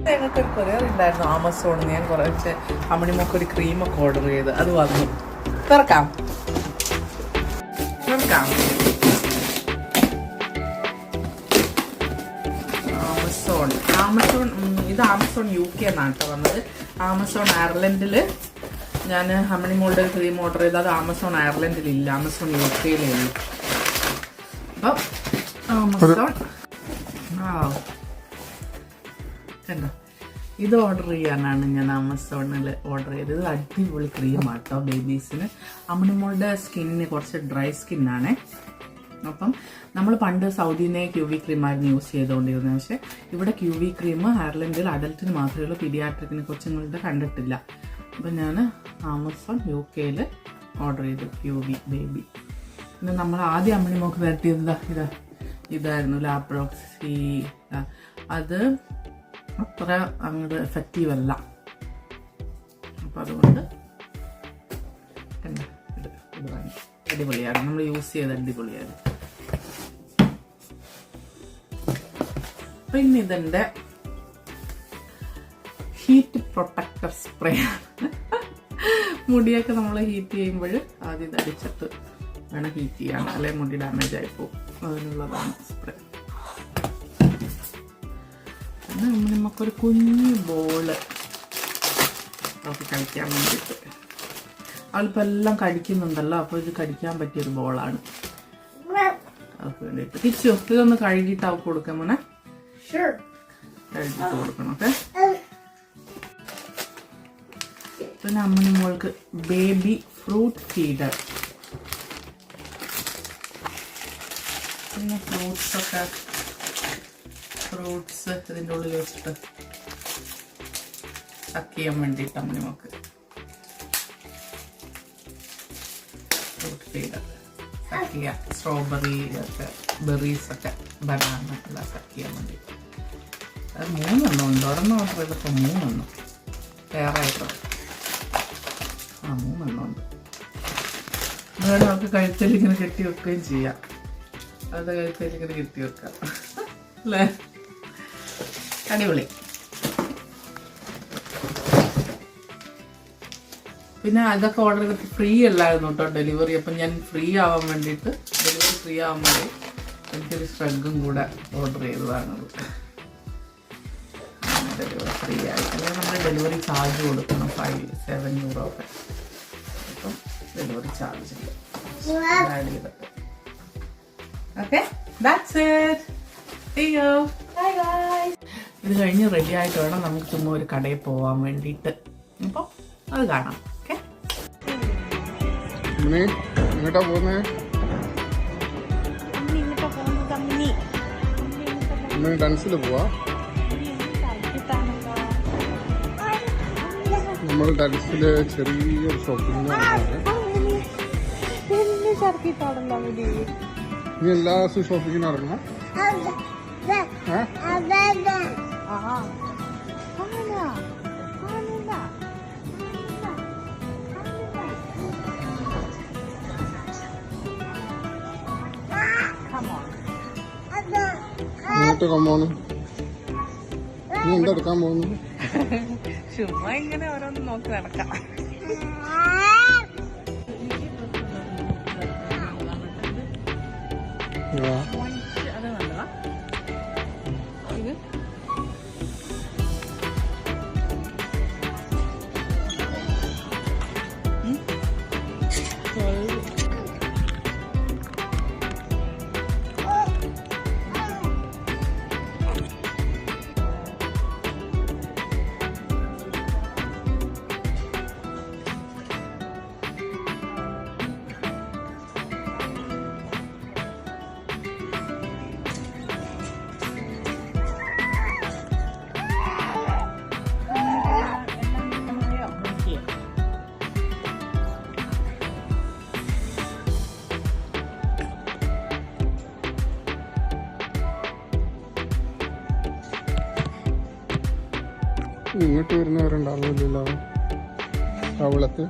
ഞങ്ങൾക്ക് ഒരു കൊറിയർ ഉണ്ടായിരുന്നു ആമസോണിൽ. ഞാൻ കുറച്ച് അമ്മണിമൊക്കെ ഒരു ക്രീമൊക്കെ ഓർഡർ ചെയ്ത് അത് വന്നു. തുറക്കാം. ആമസോൺ ഇത് ആമസോൺ UK എന്നാണ് കേട്ടോ വന്നത്. ആമസോൺ അയർലൻഡിൽ ഞാൻ അമ്മണിമോളുടെ ക്രീം ഓർഡർ ചെയ്ത് അത് ആമസോൺ അയർലൻഡിലില്ല, ആമസോൺ UKയിലേ ഉള്ളൂ. അപ്പം ആമസോൺ കണ്ടോ, ഇത് ഓർഡർ ചെയ്യാനാണ് ഞാൻ ആമസോണിൽ ഓർഡർ ചെയ്തത്. ഇത് അടിപൊളി ക്രീമാണ് കേട്ടോ ബേബീസിന്. അമ്മണിമോളുടെ സ്കിന്നിന് കുറച്ച് ഡ്രൈ സ്കിന്നാണേ. അപ്പം നമ്മൾ പണ്ട് സൗദിനെ QV ക്രീമായിരുന്നു യൂസ് ചെയ്തുകൊണ്ടിരുന്നത്. പക്ഷെ ഇവിടെ QV ക്രീം അയർലൻഡിൽ അഡൽറ്റിന് മാത്രമേ ഉള്ളൂ, പീഡിയാട്രിക്കിനെ കൊച്ചുങ്ങളുടെ കണ്ടിട്ടില്ല. അപ്പം ഞാൻ ആമസോൺ UKയിൽ ഓർഡർ ചെയ്തു QV ബേബി. പിന്നെ നമ്മൾ ആദ്യം അമ്മണിമോൾക്ക് വരട്ടിയത് ഇതായിരുന്നു ലാപ്രോക്സി. അത് അത്ര അങ്ങോട്ട് എഫക്റ്റീവ് അല്ല. അപ്പം അതുകൊണ്ട് ഇത് അടിപൊളിയാണ്, നമ്മൾ യൂസ് ചെയ്ത് അടിപൊളിയാണ്. പിന്നെ ഇതിൻ്റെ ഹീറ്റ് പ്രൊട്ടക്ടർ സ്പ്രേ ആണ്. മുടിയൊക്കെ നമ്മൾ ഹീറ്റ് ചെയ്യുമ്പോൾ ആദ്യം ഇത് അടിച്ചിട്ട് വേണം ഹീറ്റ് ചെയ്യാൻ, അല്ലെങ്കിൽ മുടി ഡാമേജ് ആയി പോകും. അതിനുള്ളതാണ് സ്പ്രേ. പിന്നെ നമുക്കൊരു കുഞ്ഞു ബോള് ഒക്കെ കഴിക്കാൻ വേണ്ടിയിട്ട്. അവളിപ്പോൾ എല്ലാം കഴിക്കുന്നുണ്ടല്ലോ, അപ്പോൾ ഇത് കഴിക്കാൻ പറ്റിയൊരു ബോളാണ് അവൾക്ക് വേണ്ടിയിട്ട്. തിരിച്ചു ഇതൊന്ന് കഴുകിയിട്ട് അവൾക്ക് കൊടുക്കാം മോനെ, കഴുകിട്ട് കൊടുക്കണം. ഓക്കെ. പിന്നെ അമ്മണിമോൾക്ക് ബേബി ഫ്രൂട്ട് ഫീഡർ. പിന്നെ ഫ്രൂട്ട്സ് ഇതിൻ്റെ ഉള്ളിൽ വെച്ചിട്ട് സക്ക് ചെയ്യാൻ വേണ്ടിയിട്ട് അമ്മണിമോൾക്ക് ഫ്രൂട്ട് ഫീഡർ സക്ക് ചെയ്യാം. സ്ട്രോബെറി ഒക്കെ ബെറീസ് ഒക്കെ ബനാന എല്ലാം സക്ക് ചെയ്യാൻ വേണ്ടിയിട്ട്. അത് 3 എണ്ണം ഉണ്ട്. ഒരെണ്ണം ഓർഡർ ചെയ്തപ്പോൾ 3 എണ്ണം വേറായിട്ടോ. 3 എണ്ണം ഉണ്ട്. അതുകൊണ്ട് നമുക്ക് കഴുത്തിൽ ഇങ്ങനെ കെട്ടി വെക്കുകയും ചെയ്യാം. അത് കഴുത്തിൽ ഇങ്ങനെ കെട്ടി വെക്കാം അല്ലേ, അടിപൊളി. പിന്നെ അതൊക്കെ ഓർഡർ ചെയ്തിട്ട് ഫ്രീ അല്ലായിരുന്നു കേട്ടോ ഡെലിവറി. അപ്പം ഞാൻ ഫ്രീ ആവാൻ വേണ്ടിയിട്ട് ഡെലിവറി ഫ്രീ ആവാൻ വേണ്ടി എനിക്കൊരു സ്ട്രഗും കൂടെ ഓർഡർ ചെയ്തതാണത്. ഡെലിവറി ഫ്രീ ആയി. അല്ലെങ്കിൽ നമ്മൾ ഡെലിവറി ചാർജ് കൊടുക്കണം 5-7 euro ഒക്കെ. അപ്പം ഡെലിവറി ചാർജ് ആഡ് ചെയ്തിട്ട്. Okay, that's it. See you. Bye guys. ഇത് കഴിഞ്ഞ് റെഡി ആയിട്ട് വേണം നമുക്ക് ചുമ്മാ ഒരു കടയിൽ പോകാൻ വേണ്ടിയിട്ട്. അപ്പോൾ അത് കാണാം. ഓക്കെ, എങ്ങോട്ടാ പോകുന്നത്? ഡാൻസിൽ പോവാ. നമ്മൾ ഡാൻസില് ചെറിയൊരു ഷോപ്പിംഗ്. നീ എല്ലാ ദിവസവും ഷോപ്പിങ്ങിന് നടക്കണം. ഇങ്ങോട്ട് കമ്പോണ്. നീ എന്താ എടുക്കാൻ പോകുന്നു? ചുമ്മാ ഇങ്ങനെ ഓരോന്ന് നോക്കി നടക്കാം. ഇങ്ങോട്ട് വരുന്നവരുണ്ടാവുന്നില്ലല്ലോ കവളത്ത്.